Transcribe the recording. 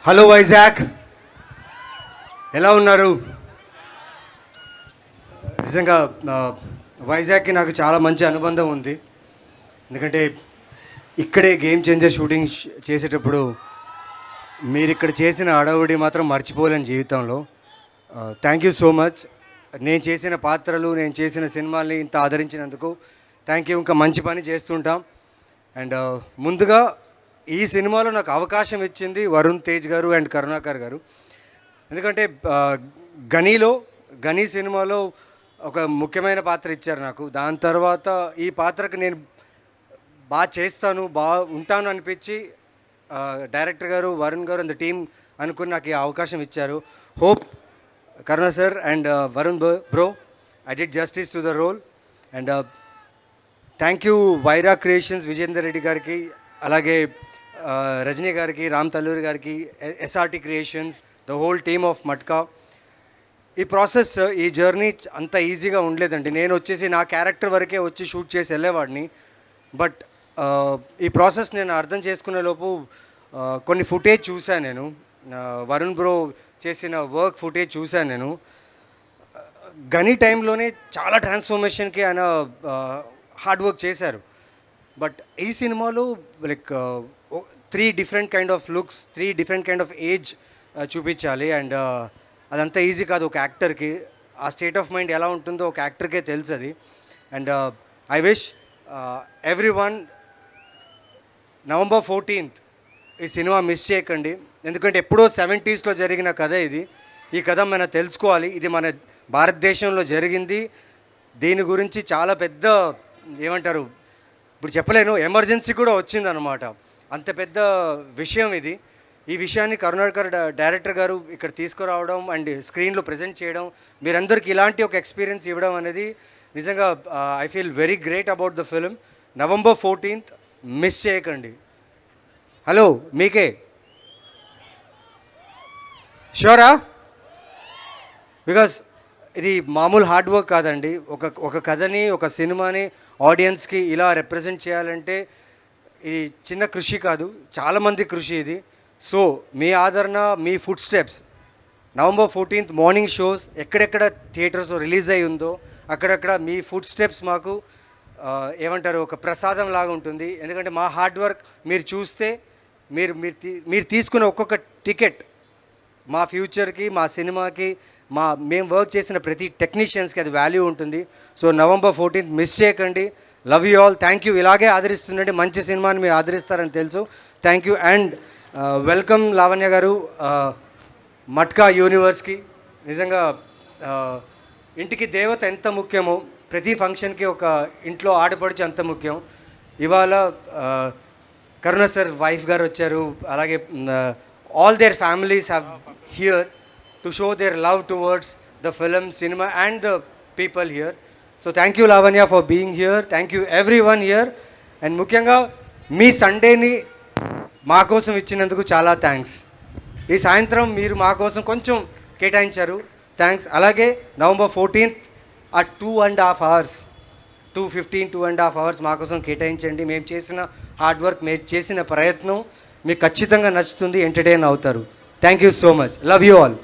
Hello Vizag, ఎలా ఉన్నారు? నిజంగా వైజాగ్కి నాకు చాలా మంచి అనుబంధం ఉంది. ఎందుకంటే ఇక్కడే గేమ్ చేంజర్ షూటింగ్ చేసేటప్పుడు మీరు ఇక్కడ చేసిన అడవుడి మాత్రం మర్చిపోలేని జీవితంలో. Thank you so much. నేను చేసిన పాత్రలు, నేను చేసిన సినిమాల్ని ఇంత ఆదరించినందుకు థ్యాంక్ యూ. ఇంకా మంచి పని చేస్తుంటాం. అండ్ ముందుగా ఈ సినిమాలో నాకు అవకాశం ఇచ్చింది వరుణ్ తేజ్ గారు అండ్ కరుణాకర్ గారు. ఎందుకంటే గనీ సినిమాలో ఒక ముఖ్యమైన పాత్ర ఇచ్చారు నాకు. దాని తర్వాత ఈ పాత్రకు నేను బాగా చేస్తాను, బాగా ఉంటాను అనిపించి డైరెక్టర్ గారు, వరుణ్ గారు అండ్ ద టీమ్ అనుకుని నాకు ఈ అవకాశం ఇచ్చారు. Hope Karuna sir and Varun bro I did justice to the role. And thank you Vyra creations Vijender Reddy గారికి, అలాగే రజనీ గారికి, రామ్ తల్లూరి గారికి, SRT creations, the whole team of Matka. ఈ ప్రాసెస్, ఈ జర్నీ అంత ఈజీగా ఉండలేదండి. నేను వచ్చేసి నా క్యారెక్టర్ వరకే వచ్చి షూట్ చేసి వెళ్ళేవాడిని. బట్ ఈ ప్రాసెస్ నేను అర్థం చేసుకునే లోపు కొన్ని ఫుటేజ్ చూశాను నేను. వరుణ్ బ్రో చేసిన వర్క్ ఫుటేజ్ చూశాను నేను. గనీ టైంలోనే చాలా ట్రాన్స్ఫర్మేషన్కి ఆయన హార్డ్ వర్క్ చేశారు. బట్ ఈ సినిమాలో like 3 different kind of looks, 3 different kind of age చూపించాలి. అండ్ అదంతా ఈజీ కాదు ఒక యాక్టర్కి. ఆ స్టేట్ ఆఫ్ మైండ్ ఎలా ఉంటుందో ఒక యాక్టర్కే తెలుసు అది. And I wish every one November 14th ఈ సినిమా మిస్ చేయకండి. ఎందుకంటే ఎప్పుడో 70s జరిగిన కథ ఇది. ఈ కథ మనం తెలుసుకోవాలి. ఇది మన భారతదేశంలో జరిగింది. దీని గురించి చాలా పెద్ద ఏమంటారు, ఇప్పుడు చెప్పలేను, ఎమర్జెన్సీ కూడా వచ్చిందనమాట. అంత పెద్ద విషయం ఇది. ఈ విషయాన్ని కరుణాకర్ డైరెక్టర్ గారు ఇక్కడ తీసుకురావడం అండ్ స్క్రీన్లో ప్రజెంట్ చేయడం, మీరందరికీ ఇలాంటి ఒక ఎక్స్పీరియన్స్ ఇవ్వడం అనేది నిజంగా I feel very great about the film. November 14th miss చేయకండి. హలో, మీకే షూరా? బికాస్ ఇది మామూలు హార్డ్ వర్క్ కాదండి. ఒక కథని, ఒక సినిమాని ఆడియన్స్కి ఇలా రిప్రజెంట్ చేయాలంటే ఇది చిన్న కృషి కాదు, చాలామంది కృషి ఇది. సో మీ ఆదరణ, మీ footsteps, November 14th morning shows ఎక్కడెక్కడ థియేటర్స్ రిలీజ్ అయి ఉందో అక్కడక్కడ మీ ఫుట్ స్టెప్స్ మాకు ఏమంటారు, ఒక ప్రసాదం లాగా ఉంటుంది. ఎందుకంటే మా హార్డ్ వర్క్ మీరు చూస్తే, మీరు తీసుకున్న ఒక్కొక్క టికెట్ మా ఫ్యూచర్కి, మా సినిమాకి, మేము వర్క్ చేసిన ప్రతి టెక్నీషియన్స్కి అది వాల్యూ ఉంటుంది. సో నవంబర్ 14th మిస్ చేయకండి. Love you all. Thank you. ఇలాగే ఆదరిస్తుండండి. మంచి సినిమాని మీరు ఆదరిస్తారని తెలుసు. Thank you. And welcome Lavanya గారు మట్కా యూనివర్స్కి. నిజంగా ఇంటికి దేవత ఎంత ముఖ్యమో, ప్రతి ఫంక్షన్కి ఒక ఇంట్లో ఆడపడిచి అంత ముఖ్యం. ఇవాళ కరుణ సార్ వైఫ్ గారు వచ్చారు. అలాగే all their families have here to show their love towards the film, cinema and the people here. So thank you Lavanya for being here. Thank you everyone here. And ముఖ్యంగా మీ సండేని మా కోసం ఇచ్చినందుకు చాలా thanks. ఈ సాయంత్రం మీరు మా కోసం కొంచెం కేటాయించారు, థ్యాంక్స్. అలాగే నవంబర్ 14th ఆ 2.5 hours, 2:15 hours మా కోసం కేటాయించండి. మేము చేసిన హార్డ్ వర్క్, మేము చేసిన ప్రయత్నం మీకు ఖచ్చితంగా నచ్చుతుంది, ఎంటర్టైన్ అవుతారు. Thank you so much. Love you all.